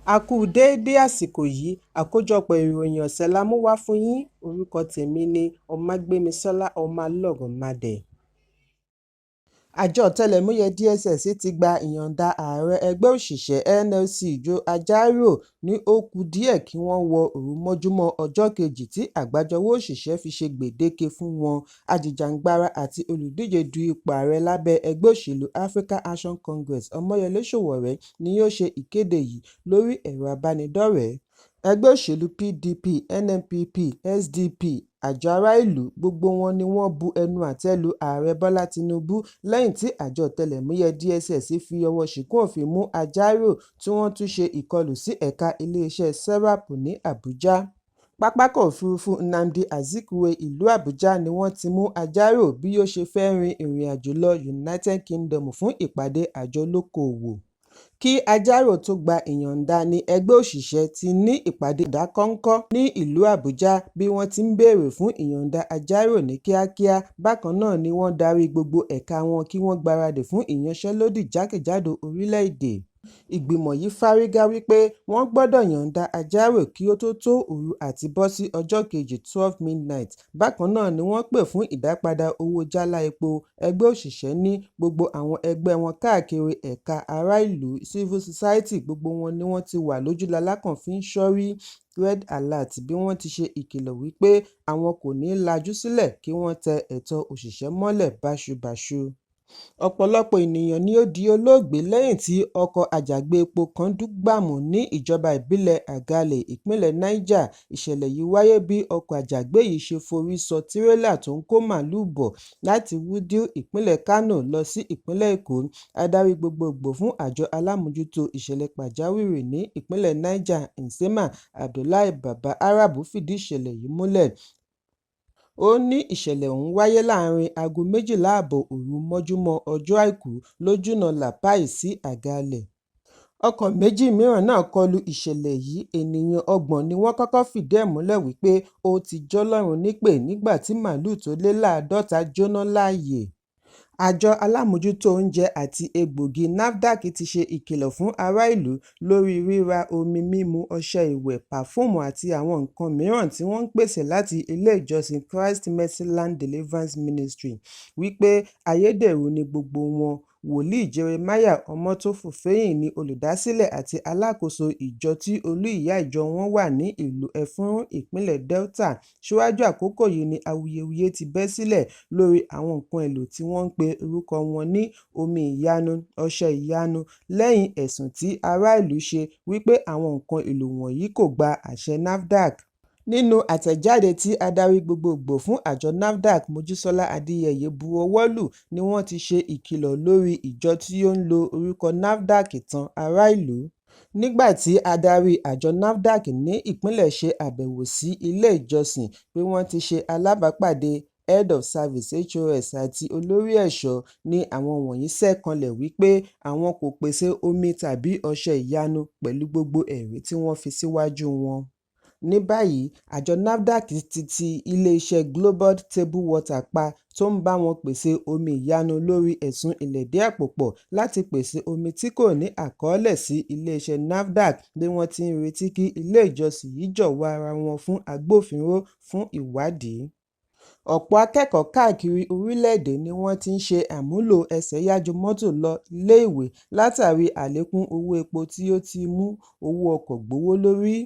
A kú déédé àsìkò yìí, àkójọpọ̀ ìròyìn ọ̀sẹ̀ la mú wá fún yín. Orúkọ tèmi ni Ọmágbémisọ́lá Ọmọlọ́rọ̀mádé. Àjọ ọ̀tẹlẹ̀múyẹ́ DSS ti gba ìyọ̀ǹda ààrẹ ẹgbẹ́ òṣìṣẹ́ NLC Joe Ajaero ní ó kù díẹ̀ kí wọ́n wọ òru mọ́júmọ́ ọjọ́ kejì tí àgbájọwọ́ òṣìṣẹ́ fi ṣe gbèdéke fún wọn. Ajìjàǹgbara àti olùdíje du ipò ààrẹ lábẹ́ ẹgbẹ́ òṣèlú African Action Congress Omoyele Sowore ni yóò ṣe ìkéde yìí lórí ẹ̀rọ abánidọ́rẹ̀ẹ́. Ẹgbẹ́ òṣèlú PDP, NNPP, SDP, àjọ ará ìlú gbogbo wọn ni wọ́n bu ẹnu àtẹ́ lu ààrẹ Bọ́lá Tinubu lẹ́yìn tí àjọ ọ̀tẹlẹ̀múyẹ́ DSS fi ọwọ́ ṣìkún òfin mú Ajaero tí wọ́n tún ṣe ìkọlù sí ẹ̀ka iléeṣẹ́ SERAP ní Àbújá. Pápákọ̀ òfurufú Nnamdi Azikiwe ìlú Àbújá ni wọ́n ti mú Ajaero bí ó ṣe fẹ́ rin ìrìn àjò lọ United Kingdom fún ìpàdé àjọ olókoòwò. Kí Ajaero tó gba ìyọ̀ǹda ní ẹgbẹ́ òṣìṣẹ́ ti ní ìpàdé ìdákọ́ńkọ́ ní ìlú Àbújá bí wọ́n ti ń béèrè fún ìyọ̀ǹda Ajaero ní kíákíá. Bákan náà ni wọ́n darí gbogbo ẹ̀ka wọn kí wọ́n gbáradì fún ìyanṣẹ́lódì jákèjádò orílẹ̀-èdè. Ìgbìmọ̀ yìí fárígá wípé wọ́n gbọ́dọ̀ yọ̀ǹda Ajaero kí ó tó òru àti bọ́ sí ọjọ́ kejì 12 midnight. Bákan náà ni wọ́n pè fún ìdápadà owó jálá epo. Ẹgbẹ́ òṣìṣẹ́ ní gbogbo àwọn ẹgbẹ́ wọn káàkiri ẹ̀ka ará ìlú civil society gbogbo wọn ni wọ́n ti wà lójúlalákàn fi ń ṣọ́rí red alert bí wọ́n ti ṣe ìkìlọ̀ wípé àwọn kò ní lajú sílẹ̀ kí wọ́n tẹ ẹ̀tọ́ òṣìṣẹ́ mọ́lẹ̀ báṣubàṣu. Ọ̀pọ̀lọpọ̀ ènìyàn ni ó di olóògbé lẹ́yìn tí ọkọ̀ àjàgbé epo kan dúgbàmù ní ìjọba ìbílẹ̀ Àgàlè, ìpínlẹ̀ Niger. Ìṣẹ̀lẹ̀ yìí wáyé bí ọkọ̀ àjàgbé yìí ṣe forí sọ tírélà tó ń kó màálùú bọ̀ láti Wudil, ìpínlẹ̀ Kano lọ sí ìpínlẹ̀ Èkó. Adarí gbogbogbò fún àjọ alámòjútó ìṣẹ̀lẹ̀ pàjáwìrì ní ìpínlẹ̀ Niger, Nsema Abdullahi Baba Arabu fìdí ìṣẹ̀lẹ̀ yìí múlẹ̀. Ó ní ìṣẹ̀lẹ̀ ọ̀hún wáyé láàrin aago 12:30 òru mọ́júmọ́ ọjọ́ Àìkú lójúnà Lapai sí Àgàlè. Ọkọ̀ méjì mìíràn náà kọlu ìṣẹ̀lẹ̀ yìí. Ènìyàn 30 ni wọ́n kọ́kọ́ fìdí ẹ̀ múlẹ̀ wípé ó ti jọ́lọ́run nípè nígbà tí màálùú tó lé 50 jóná láàyè. Àjọ alámòjútó oúnjẹ àti egbògi NAFDAC ti ṣe ìkìlọ̀ fún ará ìlú lórí ríra omi mímu, ọṣẹ ìwẹ̀, pàfúùmù àti àwọn nǹkan mìíràn tí wọ́n ń pèsè láti ilé ìjọsìn Christ Mercy Land Deliverance Ministry wípé ayédèrú ni gbogbo wọn. Wòlíì Jeremiah Ọmọ́tófùfẹ́yìn ni olùdásílẹ̀ àti alákòóso ìjọ tí olú ìyá ìjọ wọn wà ní ìlú Ẹfúnrún, ìpínlẹ̀ Delta. Síwájú àkókò yìí ni awuyewuye ti bẹ́ sílẹ̀ lórí àwọn nǹkan èlò tí wọ́n ń pe orúkọ wọn ní omi ìyanu, ọṣẹ ìyanu, lẹ́yìn ẹ̀sùn tí ará ìlú ṣe wípé àwọn nǹkan èlò wọ̀nyí kò gba àṣẹ NAFDAC. Nínú àtẹ̀jáde tí adarí gbogbogbò fún àjọ NAFDAC Mojísọ́lá Adéyẹyẹ bu ọwọ́ lù ni wọ́n ti ṣe ìkìlọ̀ lórí ìjọ tí ó ń lo orúkọ NAFDAC tan ará ìlú. Nígbà tí adarí àjọ NAFDAC ní ìpínlẹ̀ ṣe àbẹ̀wò sí ilé ìjọsìn pé wọ́n ti ṣe alábàápàdé Head of Service HOS àti olórí ẹ̀ṣọ́ ní àwọn wọ̀nyí ṣẹ́kanlẹ̀ wípé àwọn kò pèsè omi tàbí ọṣẹ ìyanu pẹ̀lú gbogbo ẹ̀rí tí wọ́n fi síwájú wọn. Ní báyìí, àjọ NAFDAC ti iléeṣẹ́ Global Table Water pa tó ń bá wọn pèsè omi ìyanu lórí ẹ̀sùn ìlẹ̀dí àpò pọ̀ láti pèsè omi tí kò ní àkọọ́lẹ̀ sí iléeṣẹ́ NAFDAC bí wọ́n ti ń retí kí ilé ìjọsìn yìí jọ̀wọ́ ara wọn fún agbófinró fún ìwádìí. Ọ̀pọ̀ akẹ́kọ̀ọ́ káàkiri orílẹ̀-èdè ni wọ́n ti ń ṣe àmúlò ẹsẹ̀ yájú mọ́tò lọ ilé-ìwé látàrí àlékún owó epo tí ó ti mú owó ọkọ̀ gbówó lórí.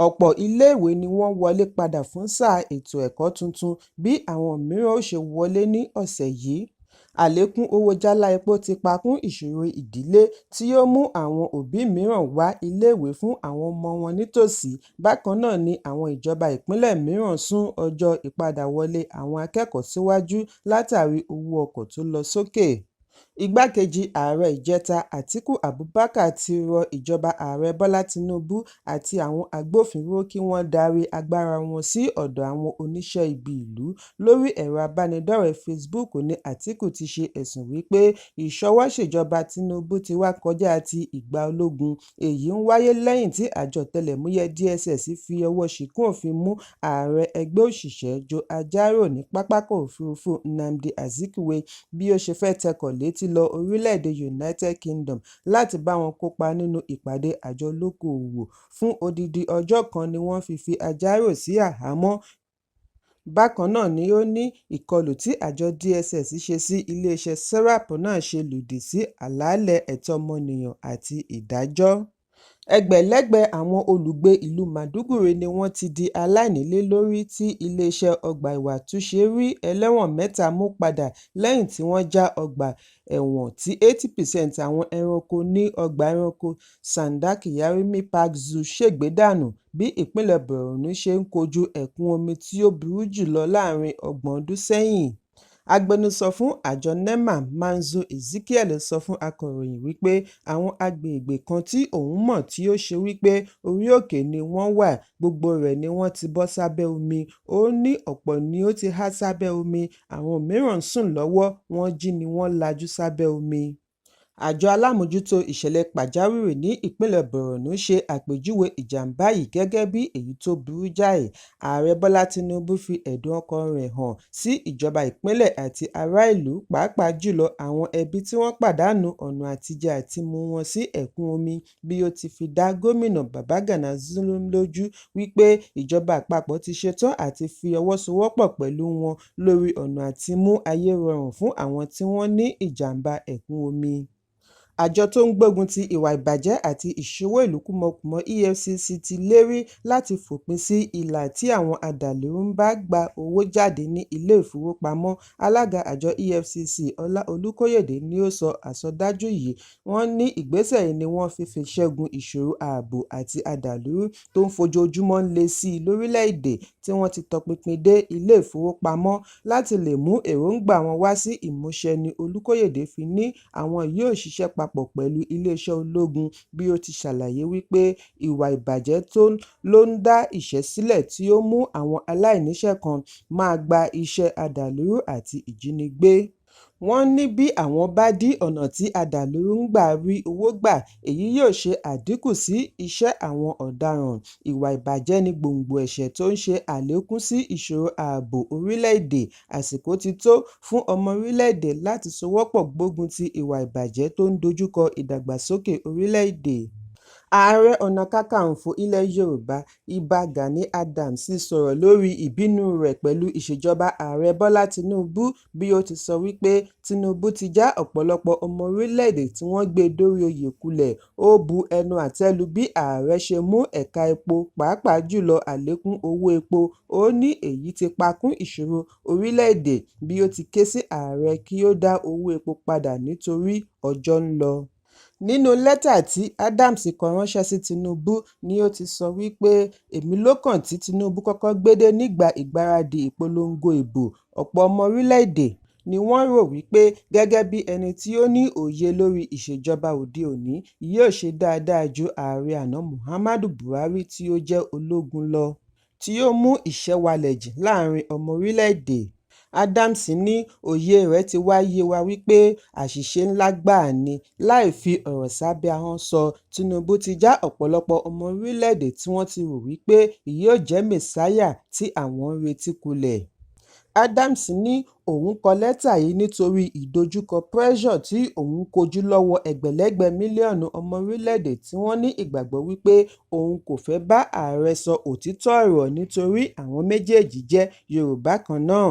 Ọ̀pọ̀ iléèwé ni wọ́n wọlé padà fún sáà ètò ẹ̀kọ́ tuntun bí àwọn mìíràn ó ṣe wọlé ní ọ̀sẹ̀ yìí. Àlékún owó jálá epo ti pa kún ìṣòro ìdílé tí ó mú àwọn òbí mìíràn wá iléèwé fún àwọn ọmọ wọn nítòsí. Bákan náà ni àwọn ìjọba ìpínlẹ̀ mìíràn sún ọjọ́ ìpadàwọlé àwọn akẹ́kọ̀ọ́ síwájú látàrí owó ọkọ̀ tó lọ sókè. Igbákejì ààrẹ ìjẹta Àtíkù Abubakar ti rọ ìjọba ààrẹ Bọ́lá Tinubu àti àwọn agbófinró kí wọ́n darí agbára wọn sí ọ̀dọ̀ àwọn oníṣẹ́ ibi ìlú. Lórí ẹ̀rọ abánidọ́rẹ̀ẹ́ Facebook ní Àtíkù ti ṣe ẹ̀sùn wípé ìṣọwọ́ṣèjọba Tinubu ti wá kọjá ti ìgbà ológun. Èyí ń wáyé lẹ́yìn tí àjọ ọ̀tẹlẹ̀múyẹ́ DSS fi ọwọ́ ṣìkún òfin mú ààrẹ ẹgbẹ́ òṣìṣẹ́ Joe Ajaero ní pápákọ̀ òfurufú Nnamdi Azikiwe bí ó ṣe fẹ́ tẹkọ̀ létí lọ orílẹ̀-èdè United Kingdom láti bá wọn kópa nínú ìpàdé àjọ olókoòwò. Fún odidi ọjọ́ kan ni wọ́n fi Àjàrò sí àhámọ́. Bákan náà ni ó ní ìkọlù tí àjọ DSS ṣe sí iléeṣẹ́ SERAP náà ṣe lòdì sí àlàálẹ̀ ẹ̀tọ́ ọmọnìyàn àti ìdájọ́. Ẹgbẹ̀lẹ́gbẹ̀ àwọn olùgbé ìlú Maiduguri ni wọ́n ti di aláìnílélórí tí iléeṣẹ́ ọgbà ìwàtúnṣe rí ẹlẹ́wọ̀n 3 mú padà lẹ́yìn tí wọ́n já ọgbà ẹ̀wọ̀n tí 80% àwọn ẹranko ní ọgbà ẹranko Sandaki Yarima Park Zoo ṣègbè dànù bí ìpínlẹ̀ Borno ṣe ń kojú ẹ̀kún omi tí ó burú jùlọ láàrin 30 ọdún sẹ́yìn. Agbẹnusọ fún àjọ NEMA Manzo Ezekiel sọ fún akọ̀ròyìn wípé àwọn agbègbè kan tí òun mọ̀ tí ó ṣe wípé orí òkè ni wọ́n wà, gbogbo rẹ̀ ni wọ́n ti bọ́ sábẹ́ omi. Ó ní ọ̀pọ̀ ni ó ti há sábẹ́ omi, àwọn mìíràn ń sùn lọ́wọ́, wọ́n jí ni wọ́n lajú sábẹ́ omi. Àjọ alámòjútó ìṣẹ̀lẹ̀ pàjáwìrì ní ìpínlẹ̀ Borno ṣe àpèjúwe ìjàmbá yìí gẹ́gẹ́ bí èyí tó burú jáì. Ààrẹ Bọ́lá Tinubu fi ẹ̀dùn ọkàn rẹ̀ hàn sí ìjọba ìpínlẹ̀ àti ará ìlú, pàápàá jùlọ àwọn ẹbí tí wọ́n pàdánù ọ̀nà àtijẹ àti mu wọn sí ẹ̀kún omi, bí ó ti fi dá gómìnà Babagana Zulum lójú wípé ìjọba àpapọ̀ ti ṣetán àti fi ọwọ́ sowọ́pọ̀ pẹ̀lú wọn lórí ọ̀nà àti mú ayé rọrùn fún àwọn tí wọ́n ní ìjàmbá ẹ̀kún omi. Àjọ tó ń gbógun ti ìwà ìbàjẹ́ àti ìṣòwò ìlú kúmọkùmọ EFCC ti lérí láti fòpin sí ìlà tí àwọn adàlúrú ń bá gba owó jáde ní ilé ìfowópamọ́. Alága àjọ EFCC Ọlá Olúkóyèdé ni ó sọ àsọdájú yìí. Wọ́n ní ìgbésẹ̀ yìí ni wọ́n fi ṣẹ́gun ìṣòro ààbò àti adàlúrú tó ń fojoojúmọ́ le sí i lórílẹ̀-èdè tí wọ́n ti tọpinpin dé ilé ìfowópamọ́ láti lè mú èròǹgbà wọn wá sí ìmúṣẹ ni Olúkóyèdé fi ní àwọn yóò ṣiṣẹ́ papọ̀ pẹ̀lú iléeṣẹ́ ológun bí ó ti ṣàlàyé wípé ìwà ìbàjẹ́ ló ń dá ìṣẹ́ sílẹ̀ tí ó mú àwọn aláìníṣẹ́ kan máa gba iṣẹ́ adàlúrú àti ìjínigbé. Wọ́n ní bí àwọn bá dí ọ̀nà tí adàlúrú ń gbà rí owó gbà, èyí yóò ṣe àdínkù sí iṣẹ́ àwọn ọ̀daràn. Ìwà ìbàjẹ́ ni gbòǹgbò ẹ̀ṣẹ̀ tó ń ṣe àlékún sí ìṣòro ààbò orílẹ̀-èdè. Àsìkò ti tó fún ọmọ orílẹ̀-èdè láti sowọ́pọ̀ gbógun ti ìwà ìbàjẹ́ tó ń dojúkọ ìdàgbàsókè orílẹ̀-èdè. Ààrẹ Ọ̀nà Kakanfò ilẹ̀ Yorùbá Ìbà Gani Adams sọ̀rọ̀ lórí ìbínú rẹ̀ pẹ̀lú ìṣèjọba Ààrẹ Bọ́lá Tinubu bí ó ti sọ wípé Tinubu ti já ọ̀pọ̀lọpọ̀ ọmọ orílẹ̀-èdè tí wọ́n gbé dórí oyè kulẹ̀. Ó bu ẹnu àtẹ́ lu bí ààrẹ ṣe mú ẹ̀ka epo, pàápàá jùlọ àlékún owó epo. Ó ní èyí ti pakún ìṣòro orílẹ̀-èdè bí ó ti ké sí ààrẹ kí ó dá owó epo padà nítorí ọjọ́ ń lọ. Nínú lẹ́tà tí Adams kọ ránṣẹ́ sí Tinubu ni ó ti sọ wípé èmi ló kàn tí Tinubu kọ́kọ́ gbédé nígbà ìgbáradì ìpolongo ìbò. Ọ̀pọ̀ ọmọ orílẹ̀-èdè ni wọ́n rò wípé gẹ́gẹ́ bí ẹni tí ó ní òye lórí ìṣèjọba òde òní yóò ṣe dáadáa ju ààrẹ àná Muhammadu Buhari tí ó jẹ́ ológun lọ, tí ó mú ìṣẹ́wàlẹ̀ jìn láàrin ọmọ orílẹ̀-èdè. Adams ní òye rẹ̀ ti wá yé wa wípé àṣìṣe ńlá gbáà ni. Láì fi ọ̀rọ̀ sábẹ́ ahọ́n sọ, Tinubu ti já ọ̀pọ̀lọpọ̀ ọmọ orílẹ̀-èdè tí wọ́n ti rò wípé yóò jẹ́ mẹ̀sáyà tí àwọn ń retí kulẹ̀. Adams ní òun kọ lẹ́tà yìí nítorí ìdojúkọ pressure tí òun kojú lọ́wọ́ ẹgbẹ̀lẹ́gbẹ̀ mílíọ̀nù ọmọ orílẹ̀-èdè tí wọ́n ní ìgbàgbọ́ wípé òun kò fẹ́ bá ààrẹ sọ òtítọ́ ọ̀rọ̀ nítorí àwọn méjèèjì jẹ́ Yorùbá kan náà.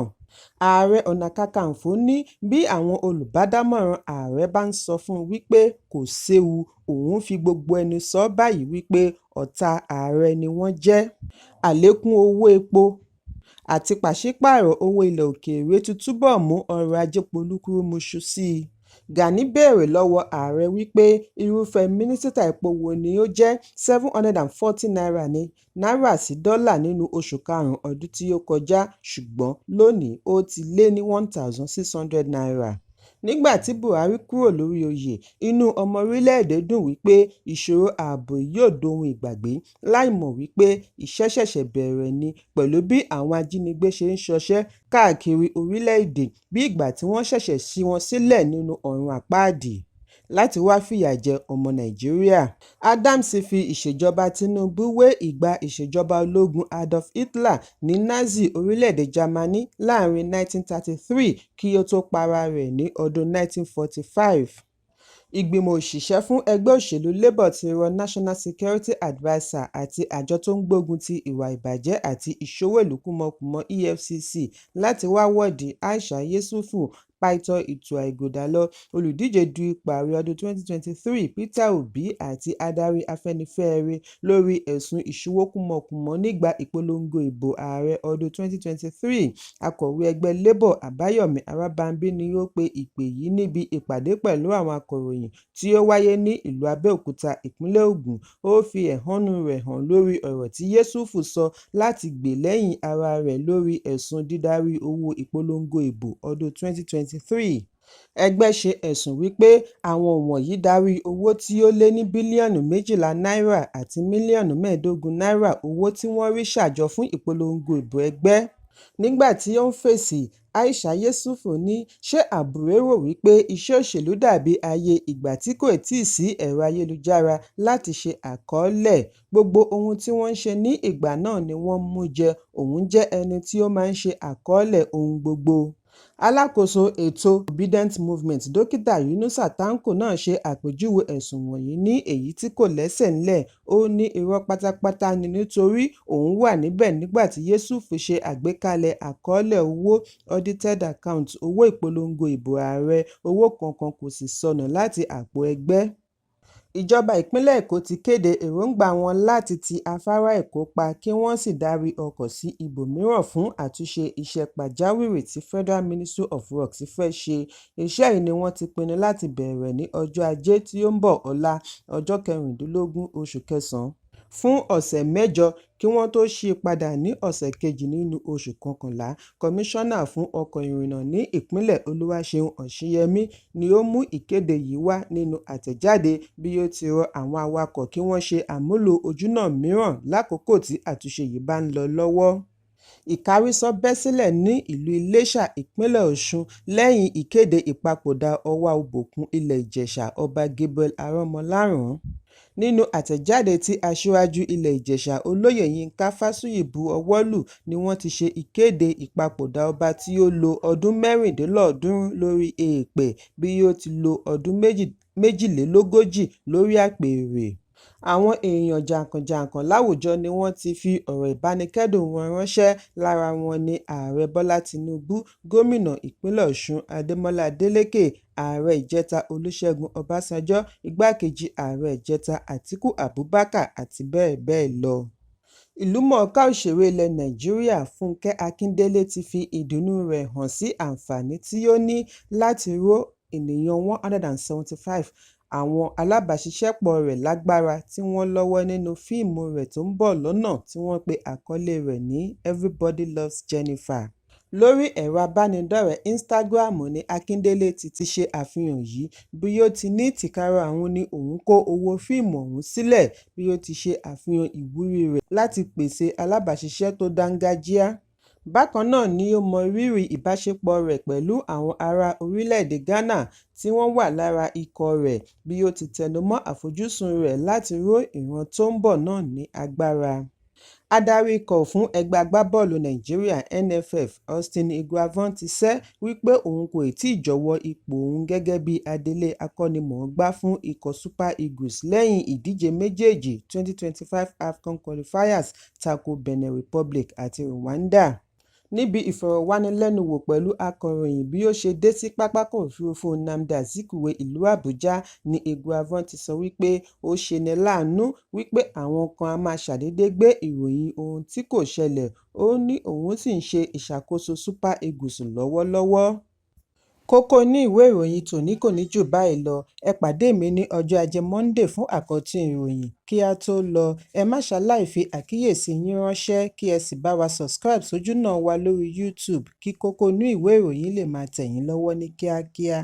Ààrẹ Ọ̀nà Kakanfò ní bí àwọn olùbádámọ̀ràn ààrẹ bá ń sọ fún un wípé kò séwu, òun fi gbogbo ẹnu sọ báyìí wípé ọ̀tá ààrẹ ni wọ́n jẹ́. Àlékún owó epo àti pàṣípààrọ̀ owó ilẹ̀ òkèèrè ti túbọ̀ mú ọrọ̀ ajé polúkúrúmuṣu sí i. Gani béèrè lọ́wọ́ ààrẹ wípé irúfẹ́ mínísítà epo wo ni ó jẹ́ 740 naira ní náírà sí dọ́là nínú oṣù karùn-ún ọdún tí ó kọjá, ṣùgbọ́n lónìí ó ti lé ní 1,600 naira. Nígbà tí Buhari kúrò lórí oyè, inú ọmọ orílẹ̀-èdè dùn wípé ìṣòro ààbò yóò dohun ìgbàgbé, láìmọ̀ wípé iṣẹ́ ṣẹ̀ṣẹ̀ bẹ̀rẹ̀ ni pẹ̀lú bí àwọn ajínigbé ṣe ń ṣọṣẹ́ káàkiri orílẹ̀-èdè bí ìgbà tí wọ́n ṣẹ̀ṣẹ̀ ṣí wọn sílẹ̀ nínú ọ̀run àpáàdì. láti wá fìyà jẹ ọmọ Nàìjíríà. Adams fi ìṣèjọba Tinubu wé ìgbà ìṣèjọba ológun Adolf Hitler ní Nazi orílẹ̀-èdè Jámánì láàrin 1933 kí ó tó para rẹ̀ ní ọdún 1945. Ìgbìmọ̀ òṣìṣẹ́ fún ẹgbẹ́ òṣèlú Labour ti rọ National Security Adviser àti àjọ tó ń gbógun ti ìwà ìbàjẹ́ àti ìṣòwò ìlú kúmọkùmọ EFCC láti wá wọ́ọ̀dì Aisha Yesufu, Pásítọ̀ Ìtù Àìgbọ̀dà lọ, olùdíje du ipò ààrẹ ọdún 2023 Peter Obi àti adarí Afẹ́nifẹ́re lórí ẹ̀sùn ìṣòwò kúmọkùmọ nígbà ìpolongo ìbò ààrẹ ọdún 2023. Akọ̀wé ẹgbẹ́ Labour Àbáyọ̀mí Arábámbí ni ó pe ìpè yìí níbi ìpàdé pẹ̀lú àwọn akọ̀ròyìn tí ó wáyé ní ìlú Abẹ́òkúta, ìpínlẹ̀ Ògùn. Ó fi ẹ̀hónú rẹ̀ hàn lórí ọ̀rọ̀ tí Yesufu sọ láti gbè lẹ́yìn ara rẹ̀ lórí ẹ̀sùn dídarí owó ìpolongo ìbò ọdún 2023. Ẹgbẹ́ ṣe ẹ̀sùn wípé àwọn wọ̀nyí darí owó tí ó lé ní bílíọ̀nù 12 náírà àti mílíọ̀nù 15 náírà owó tí wọ́n rí ṣàjọ fún ìpolongo ìbò ẹgbẹ́. Nígbà tí ó ń fèsì, Aisha Yesufu ní ṣé àbúrò rò wípé iṣẹ́ òṣèlú dàbí ayé ìgbà tí kò tíì sí ẹ̀rọ ayélujára láti ṣe àkọọ́lẹ̀. Gbogbo ohun tí wọ́n ń ṣe ní ìgbà náà ni wọ́n mú jẹ. Òun jẹ́ ẹni tí ó máa ń ṣe àkọọ́lẹ̀ ohun gbogbo. Alákòóso ètò Obedient Movement Dókítà Yunusa Tanko náà ṣe àpèjúwe ẹ̀sùn wọ̀nyí ní èyí tí kò lẹ́sẹ̀ ńlẹ̀. Ó ní irọ́ pátápátá ni nítorí òun wà níbẹ̀ nígbà tí Yesufu ṣe àgbékalẹ̀ àkọọ́lẹ̀ owó audited account owó ìpolongo ìbò ààrẹ. Owó kankan kò sì sọnù láti àpò ẹgbẹ́. Ìjọba ìpínlẹ̀ Èkó ti kéde èròǹgbà wọn láti ti afárá Èkó pa kí wọ́n sì darí ọkọ̀ sí ibòmíràn fún àtúnṣe iṣẹ́ pàjáwìrì tí Federal Ministry of Works fẹ́ ṣe. Iṣẹ́ yìí ni wọ́n ti pinnu láti bẹ̀rẹ̀ ní ọjọ́ Ajé tí ó ń bọ̀ ọ̀la, ọjọ́ 16 oṣù kẹsàn-án, fún ọ̀sẹ̀ 8 kí wọ́n tó ṣí padà ní ọ̀sẹ̀ kejì nínú oṣù kọkànlá. Kọmíṣánná fún ọkọ̀ ìrìnnà ní ìpínlẹ̀ Olúwaṣeun Ọ̀ṣínyẹmí ni ó mú ìkéde yìí wá nínú àtẹ̀jáde bí ó ti rọ àwọn awakọ̀ kí wọ́n ṣe àmúlò ojúnà mìíràn lákòókò tí àtúnṣe yìí bá ń lọ lọ́wọ́. Ìkárísọ́ bẹ́ sílẹ̀ ní ìlú Iléṣà, ìpínlẹ̀ Ọ̀ṣun lẹ́yìn ìkéde ìpapòdà Ọwá Òbòkun ilẹ̀ Ìjẹ̀ṣà Ọba Gabriel Arọ́mọláràn. Nínú àtẹ̀jáde tí Aṣíwájú ilẹ̀ Ìjẹ̀ṣà Olóyè Yínká Fásùyì bu ọwọ́ lù ni wọ́n ti ṣe ìkéde ìpapòdà ọba tí ó lo ọdún 96 lórí èèpẹ̀ bí ó ti lo ọdún 42 lórí àpèrè. Àwọn èèyàn jàǹkànjàǹkàn láwùjọ ni wọ́n ti fi ọ̀rọ̀ ìbánikẹ́dùn wọn ránṣẹ́. Lára wọn ni Ààrẹ Bọ́lá Tinubu, Gómìnà ìpínlẹ̀ Ọ̀ṣun Adémọ́lá Adélékè, Ààrẹ ìjẹta Olúṣẹ́gun Ọbásanjọ́, Igbákejì Ààrẹ ìjẹta Àtíkù Abubakar àti bẹ́ẹ̀ bẹ́ẹ̀ lọ. Ìlúmọ̀ọ́ká òṣèré ilẹ̀ Nàìjíríà Fúnkẹ́ Akíndélé ti fi ìdùnnú rẹ̀ hàn sí àǹfààní tí ó ní láti ró ènìyàn 175 àwọn alábàáṣiṣẹ́pọ̀ rẹ̀ lágbára tí wọ́n lọ́wọ́ nínú fíìmù rẹ̀ tó ń bọ̀ lọ́nà tí wọ́n pe àkọlé rẹ̀ ní Everybody Loves Jennifer. Lórí ẹ̀rọ abánidọ́rẹ̀ẹ́ Instagram ni Akíndélé ti ṣe àfihàn yìí bí ó ti ní tìkára òun ni òun kó owó fíìmù ọ̀hún sílẹ̀, bí ó ti ṣe àfihàn ìwúrí rẹ̀ láti pèsè alábàáṣiṣẹ́ tó dáńgájíá. Bákan náà ni ó mọ rírì ìbáṣepọ̀ rẹ̀ pẹ̀lú àwọn ará orílẹ̀-èdè Ghana tí wọ́n wà lára ikọ̀ rẹ̀, bí ó ti tẹnumọ́ àfojúsùn rẹ̀ láti ró ìran tó ń bọ̀ náà ní agbára. Adarí ikọ̀ fún ẹgbẹ́ agbábọ́ọ̀lù Nàìjíríà NFF Austin Eguavoen ti sẹ́ wípé òun kò tíì jọ̀wọ́ ipò òun gẹ́gẹ́ bí adelé akọ́nimọ̀ọ́gbá fún ikọ̀ Super Eagles lẹ́yìn ìdíje méjèèjì 2025 AFCON qualifiers tako Benin Republic àti Rwanda. Níbi ìfọ̀rọ̀wánilẹ́nuwò pẹ̀lú akọ̀ròyìn bí ó ṣe dé sí pápákọ̀ òfurufú Nnamdi Azikiwe ìlú Àbújá ni Eguavoen ti sọ wípé ó ṣeni láàánú wípé àwọn kan a máa ṣàdédé gbé ìròyìn ohun tí kò ṣẹlẹ̀. Ó ní òun sì ń ṣe ìṣàkóso Super Eagles lọ́wọ́lọ́wọ́. Kókó ní ìwé ìròyìn tòní kò ní jù báyìí lọ. Ẹ pàdé mi ní ọjọ́ Ajé Monday fún àkọ́tún ìròyìn. Kí a tó lọ, ẹ má ṣaláì fi àkíyèsí yín ránṣẹ́ kí ẹ sì bá wa subscribe sójúnà wa lórí YouTube kí kókó ní ìwé ìròyìn lè máa tẹ̀ yín lọ́wọ́ ní kíákíá.